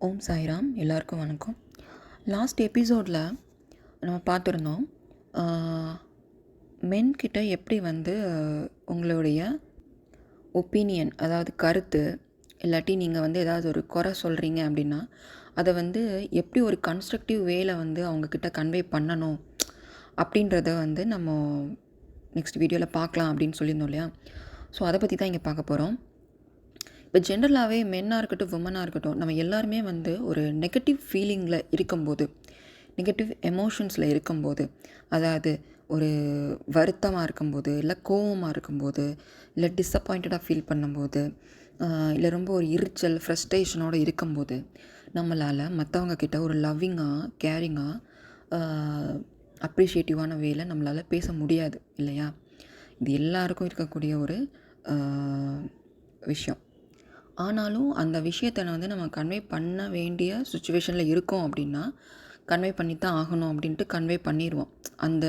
ஓம் சாய்ராம். எல்லாருக்கும் வணக்கம். லாஸ்ட் எபிசோடில் நம்ம பார்த்துருந்தோம், மென் கிட்ட எப்படி வந்து உங்களுடைய ஒப்பீனியன், அதாவது கருத்து, இல்லாட்டி நீங்கள் வந்து ஏதாவது ஒரு குறை சொல்கிறீங்க அப்படின்னா அதை வந்து எப்படி ஒரு கன்ஸ்ட்ரக்டிவ் வேல வந்து அவங்கக்கிட்ட கன்வே பண்ணணும் அப்படின்றத வந்து நம்ம நெக்ஸ்ட் வீடியோவில் பார்க்கலாம் அப்படின்னு சொல்லியிருந்தோம் இல்லையா. ஸோ அதை பற்றி தான் இங்கே பார்க்க போகிறோம். இப்போ ஜென்ரலாகவே மென்னாக இருக்கட்டும், விமனாக இருக்கட்டும், நம்ம எல்லாருமே வந்து ஒரு நெகட்டிவ் ஃபீலிங்கில் இருக்கும்போது, நெகட்டிவ் எமோஷன்ஸில் இருக்கும்போது, அதாவது ஒரு வருத்தமாக இருக்கும்போது, இல்லை கோவமாக இருக்கும்போது, இல்லை டிஸப்பாயிண்டடாக ஃபீல் பண்ணும்போது, இல்லை ரொம்ப ஒரு எரிச்சல் ஃப்ரஸ்ட்ரேஷனோடு இருக்கும்போது, நம்மளால் மற்றவங்க கிட்ட ஒரு லவ்விங்காக, கேரிங்காக, அப்ரிஷியேட்டிவான வேல நம்மளால் பேச முடியாது இல்லையா. இது எல்லாருக்கும் இருக்கக்கூடிய ஒரு விஷயம். ஆனாலும் அந்த விஷயத்தை வந்து நம்ம கன்வே பண்ண வேண்டிய சுச்சுவேஷனில் இருக்கோம் அப்படின்னா கன்வே பண்ணி தான் ஆகணும் அப்படின்ட்டு கன்வே பண்ணிடுவோம் அந்த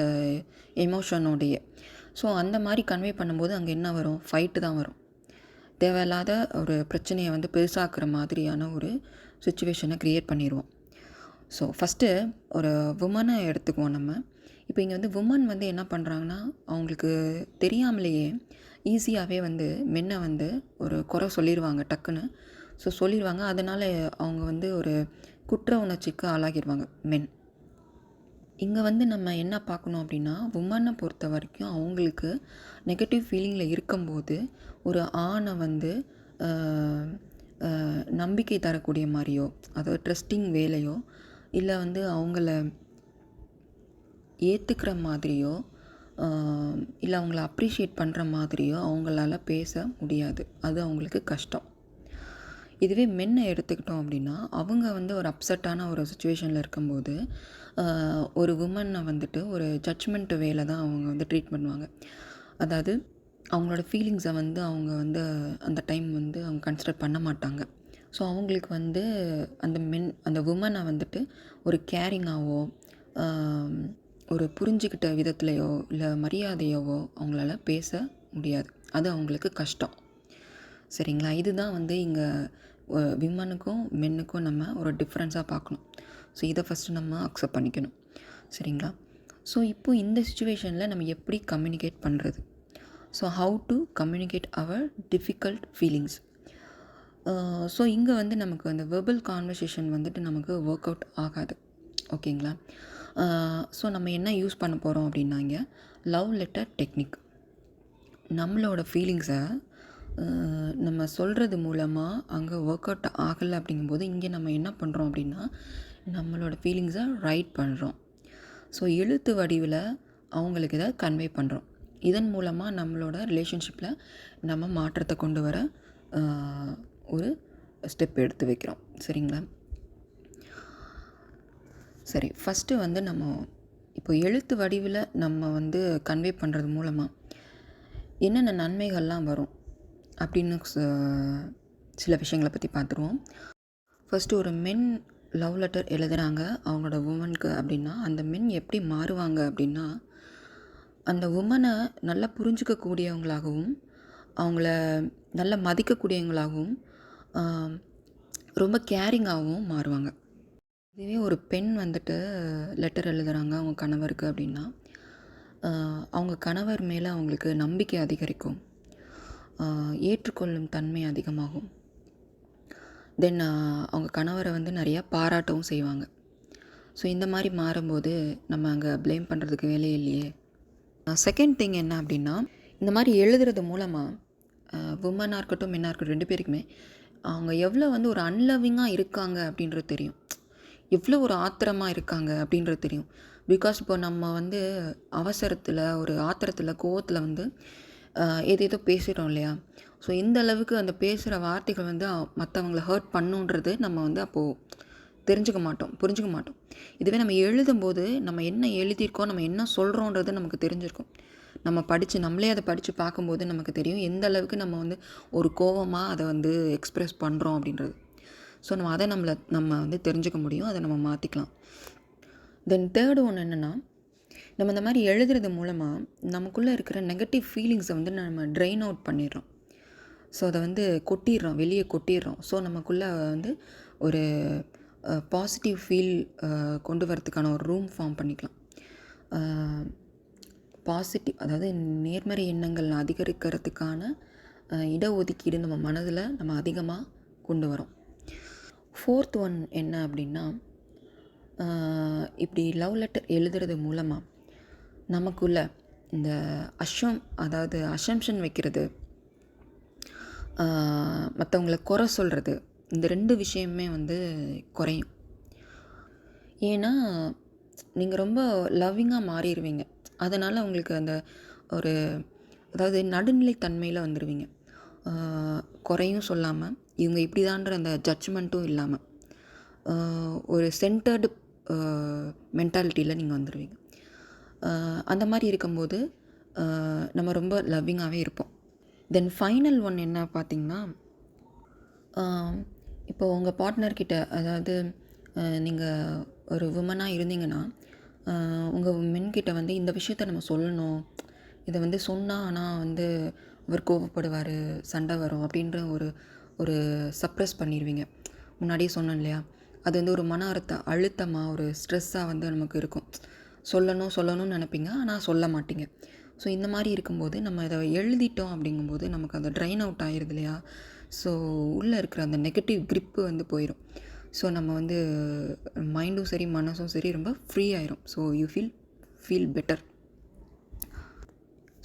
எமோஷனோடைய. ஸோ அந்த மாதிரி கன்வே பண்ணும்போது அங்கே என்ன வரும்? ஃபைட்டு தான் வரும். தேவையில்லாத ஒரு பிரச்சனையை வந்து பெருசாக்குற மாதிரியான ஒரு சுச்சுவேஷனை க்ரியேட் பண்ணிடுவோம். ஸோ ஃபஸ்ட்டு ஒரு உமனை எடுத்துக்குவோம் நம்ம. இப்போ இங்கே வந்து உமன் வந்து என்ன பண்ணுறாங்கன்னா, அவங்களுக்கு தெரியாமலேயே ஈஸியாகவே வந்து மென்னை வந்து ஒரு குறை சொல்லிடுவாங்க டக்குன்னு. ஸோ சொல்லிடுவாங்க. அதனால் அவங்க வந்து ஒரு குற்ற உணர்ச்சிக்கு ஆளாகிடுவாங்க மென். இங்கே வந்து நம்ம என்ன பார்க்கணும் அப்படின்னா, உமனை பொறுத்த வரைக்கும் அவங்களுக்கு நெகட்டிவ் ஃபீலிங்கில் இருக்கும்போது ஒரு ஆணை வந்து நம்பிக்கை தரக்கூடிய மாதிரியோ, அதாவது ட்ரஸ்டிங் வேலையோ, இல்லை வந்து அவங்கள ஏற்றுக்கிற மாதிரியோ, இல்லை அவங்கள அப்ரிஷியேட் பண்ணுற மாதிரியோ அவங்களால பேச முடியாது. அது அவங்களுக்கு கஷ்டம். இதுவே மென்னை எடுத்துக்கிட்டோம் அப்படின்னா, அவங்க வந்து ஒரு அப்செட்டான ஒரு சுச்சுவேஷனில் இருக்கும்போது ஒரு உமனை வந்துட்டு ஒரு ஜட்ஜ்மெண்ட் வேலை தான் அவங்க வந்து ட்ரீட் பண்ணுவாங்க. அதாவது அவங்களோட ஃபீலிங்ஸை வந்து அவங்க வந்து அந்த டைம் வந்து அவங்க கன்சிடர் பண்ண மாட்டாங்க. ஸோ அவங்களுக்கு வந்து அந்த உமனை வந்துட்டு ஒரு கேரிங்காகவோ, ஒரு புரிஞ்சுக்கிட்ட விதத்துலையோ, இல்லை மரியாதையாவோ அவங்களால பேச முடியாது. அது அவங்களுக்கு கஷ்டம். சரிங்களா. இதுதான் வந்து இங்கே விமனுக்கும் மென்னுக்கும் நம்ம ஒரு டிஃப்ரென்ஸாக பார்க்கணும். ஸோ இதை ஃபஸ்ட்டு நம்ம அக்செப்ட் பண்ணிக்கணும். சரிங்களா. ஸோ இப்போது இந்த சுச்சுவேஷனில் நம்ம எப்படி கம்யூனிகேட் பண்ணுறது? So how to communicate our difficult feelings. So இங்கே வந்து நமக்கு அந்த வெர்பல் கான்வர்சேஷன் வந்துட்டு நமக்கு ஒர்க் அவுட் ஆகாது. ஓகேங்களா. ஸோ நம்ம என்ன யூஸ் பண்ண போகிறோம் அப்படின்னா, இங்கே லவ் லெட்டர் டெக்னிக். நம்மளோட ஃபீலிங்ஸை நம்ம சொல்கிறது மூலமாக அங்கே ஒர்க் அவுட் ஆகலை அப்படிங்கும்போது, இங்கே நம்ம என்ன பண்ணுறோம் அப்படின்னா, நம்மளோட ஃபீலிங்ஸை ரைட் பண்ணுறோம். ஸோ எழுத்து வடிவில் அவங்களுக்கு இதை கன்வே பண்ணுறோம். இதன் மூலமாக நம்மளோட ரிலேஷன்ஷிப்பில் நம்ம மாற்றத்தை கொண்டு வர ஒரு ஸ்டெப் எடுத்து வைக்கிறோம். சரிங்களா. சரி, ஃபஸ்ட்டு வந்து நம்ம இப்போ எழுத்து வடிவில் நம்ம வந்து கன்வே பண்ணுறது மூலமாக என்னென்ன நன்மைகள்லாம் வரும் அப்படின்னு சில விஷயங்களை பற்றி பார்த்துருவோம். ஃபஸ்ட்டு ஒரு மென் லவ் லெட்டர் எழுதுகிறாங்க அவங்களோட உமனுக்கு அப்படின்னா, அந்த மென் எப்படி மாறுவாங்க அப்படின்னா, அந்த உமனை நல்லா புரிஞ்சிக்கக்கூடியவங்களாகவும், அவங்கள நல்லா மதிக்கக்கூடியவங்களாகவும், ரொம்ப கேரிங்காகவும் மாறுவாங்க. இதுவே ஒரு பெண் வந்துட்டு லெட்டர் எழுதுகிறாங்க அவங்க கணவருக்கு அப்படின்னா, அவங்க கணவர் மேலே அவங்களுக்கு நம்பிக்கை அதிகரிக்கும், ஏற்றுக்கொள்ளும் தன்மை அதிகமாகும். தென் அவங்க கணவரை வந்து நிறையா பாராட்டவும் செய்வாங்க. ஸோ இந்த மாதிரி மாறும்போது நம்ம அங்கே ப்ளேம் பண்ணுறதுக்கு வேலையே இல்லையே. செகண்ட் திங் என்ன அப்படின்னா, இந்த மாதிரி எழுதுறது மூலமாக உமனாக இருக்கட்டும் மென்னாக இருக்கட்டும் 2 பேருக்குமே அவங்க எவ்வளோ வந்து ஒரு அன்லவிங்காக இருக்காங்க அப்படின்றது தெரியும். எவ்வளோ ஒரு ஆத்திரமாக இருக்காங்க அப்படின்றது தெரியும். பிகாஸ் இப்போ நம்ம வந்து அவசரத்தில், ஒரு ஆத்திரத்தில், கோவத்தில் வந்து ஏதேதோ பேசுகிறோம் இல்லையா. ஸோ இந்த அளவுக்கு அந்த பேசுகிற வார்த்தைகள் வந்து மற்றவங்கள ஹர்ட் பண்ணுன்றது நம்ம வந்து அப்போது தெரிஞ்சுக்க மாட்டோம், புரிஞ்சுக்க மாட்டோம். இதுவே நம்ம எழுதும்போது நம்ம என்ன எழுதியிருக்கோம், நம்ம என்ன சொல்கிறோன்றது நமக்கு தெரிஞ்சிருக்கும். நம்ம நம்மளே அதை படித்து பார்க்கும்போது நமக்கு தெரியும் எந்த அளவுக்கு நம்ம வந்து ஒரு கோவமாக அதை வந்து எக்ஸ்ப்ரெஸ் பண்ணுறோம் அப்படின்றது. ஸோ அதை நம்ம வந்து தெரிஞ்சுக்க முடியும், அதை நம்ம மாற்றிக்கலாம். தென் தேர்டு ஒன்று என்னென்னா, நம்ம இந்த மாதிரி எழுதுறது மூலமாக நமக்குள்ளே இருக்கிற நெகட்டிவ் ஃபீலிங்ஸை வந்து நம்ம ட்ரெயின் அவுட் பண்ணிடுறோம். ஸோ அதை வந்து வெளியே கொட்டிடுறோம். ஸோ நமக்குள்ளே வந்து ஒரு பாசிட்டிவ் ஃபீல் கொண்டு வரதுக்கான ஒரு ரூம் ஃபார்ம் பண்ணிக்கலாம். பாசிட்டிவ் அதாவது நேர்மறை எண்ணங்கள் அதிகரிக்கிறதுக்கான இடஒதுக்கீடு நம்ம மனதில் நம்ம அதிகமாக கொண்டு வரோம். 4th ஒன் என்ன அப்படின்னா, இப்படி லவ் லெட்டர் எழுதுறது மூலமாக நமக்குள்ள இந்த அதாவது அசம்ஷன் வைக்கிறது, மற்றவங்கள குறை சொல்கிறது, இந்த 2 விஷயமே வந்து குறையும். ஏன்னா நீங்கள் ரொம்ப லவ்விங்காக மாறிடுவீங்க. அதனால் உங்களுக்கு அந்த ஒரு அதாவது நடுநிலைத்தன்மையில் வந்துடுவீங்க. குறையும் சொல்லாமல், இவங்க இப்படிதான்ற அந்த ஜட்ஜ்மெண்ட்டும் இல்லாமல், ஒரு சென்டர்டு மென்டாலிட்டியில் நீங்கள் வந்துடுவீங்க. அந்த மாதிரி இருக்கும்போது நம்ம ரொம்ப லவ்விங்காகவே இருப்போம். தென் ஃபைனல் ஒன் என்ன பார்த்திங்கன்னா, இப்போ உங்கள் பார்ட்னர்கிட்ட அதாவது நீங்கள் ஒரு உமனாக இருந்தீங்கன்னா, உங்கள் மென்கிட்ட வந்து இந்த விஷயத்த நம்ம சொல்லணும், இதை வந்து சொன்னால் ஆனால் வந்து அவர் கோவப்படுவார், சண்டை வரும் அப்படின்ற ஒரு சப்ரெஸ் பண்ணிடுவீங்க. முன்னாடியே சொன்னேன் இல்லையா, அது வந்து ஒரு மன அழுத்தமாக ஒரு ஸ்ட்ரெஸ்ஸாக வந்து நமக்கு இருக்கும். சொல்லணும்னு நினைப்பீங்க, ஆனால் சொல்ல மாட்டீங்க. ஸோ இந்த மாதிரி இருக்கும்போது நம்ம இதை எழுதிட்டோம் அப்படிங்கும்போது நமக்கு அந்த ட்ரைன் அவுட் ஆகிடுது இல்லையா. ஸோ உள்ளே இருக்கிற அந்த நெகட்டிவ் க்ரிப்பு வந்து போயிடும். ஸோ நம்ம வந்து மைண்டும் சரி மனசும் சரி ரொம்ப ஃப்ரீ ஆயிரும். So you feel better.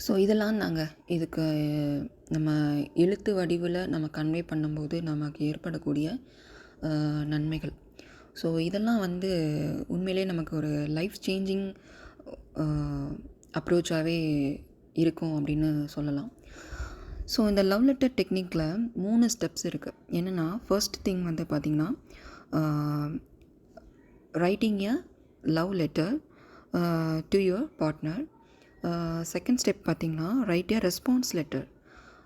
So இதெல்லாம் தாங்க இதுக்கு நம்ம எழுத்து வடிவில் நம்ம கன்வே பண்ணும்போது நமக்கு ஏற்படக்கூடிய நன்மைகள். ஸோ இதெல்லாம் வந்து உண்மையிலே நமக்கு ஒரு லைஃப் சேஞ்சிங் அப்ரோச்சாகவே இருக்கும் அப்படின்னு சொல்லலாம். ஸோ இந்த லவ் லெட்டர் டெக்னிக்கில் 3 ஸ்டெப்ஸ் இருக்குது. என்னென்னா, ஃபர்ஸ்ட் திங் வந்து பார்த்திங்கன்னா, writing a love letter to your partner. Second step பார்த்திங்கன்னா, ரைட் எ ரெஸ்பான்ஸ் லெட்டர்.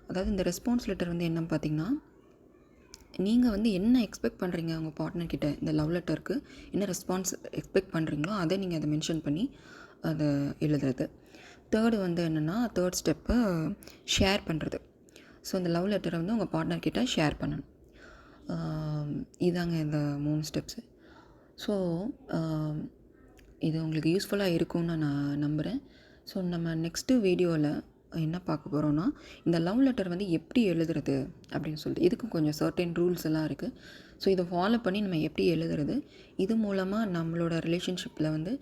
அதாவது இந்த ரெஸ்பான்ஸ் லெட்டர் வந்து என்னன்னு பார்த்திங்கன்னா, நீங்கள் வந்து என்ன எக்ஸ்பெக்ட் பண்ணுறீங்க உங்கள் பார்ட்னர்கிட்ட இந்த லவ் லெட்டருக்கு என்ன ரெஸ்பான்ஸ் எக்ஸ்பெக்ட் பண்ணுறீங்களோ அதை நீங்கள் அதை மென்ஷன் பண்ணி அதை எழுதுறது. தேர்டு வந்து என்னென்னா, தேர்ட் ஸ்டெப்பு ஷேர் பண்ணுறது. ஸோ இந்த லவ் லெட்டரை வந்து உங்கள் பார்ட்னர்கிட்ட ஷேர் பண்ணணும். இதாங்க இந்த 3 ஸ்டெப்ஸு. ஸோ இது உங்களுக்கு யூஸ்ஃபுல்லாக இருக்கும்னு நான் நம்புகிறேன். ஸோ நம்ம நெக்ஸ்ட்டு வீடியோவில் என்ன பார்க்க போகிறோன்னா, இந்த லவ் லெட்டர் வந்து எப்படி எழுதுறது அப்படின்னு சொல்லிட்டு, இதுக்கும் கொஞ்சம் சர்டைன் ரூல்ஸ் எல்லாம் இருக்குது. ஸோ இதை ஃபாலோ பண்ணி நம்ம எப்படி எழுதுறது, இது மூலமாக நம்மளோட ரிலேஷன்ஷிப்பில் வந்து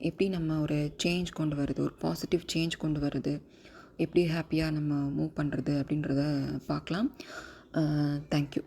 எப்படி நம்ம ஒரு சேஞ்ச் கொண்டு வருது, ஒரு பாசிட்டிவ் சேஞ்ச் கொண்டு வருது, எப்படி ஹாப்பியாக நம்ம மூவ் பண்ணுறது அப்படின்றத பார்க்கலாம். தேங்க்யூ.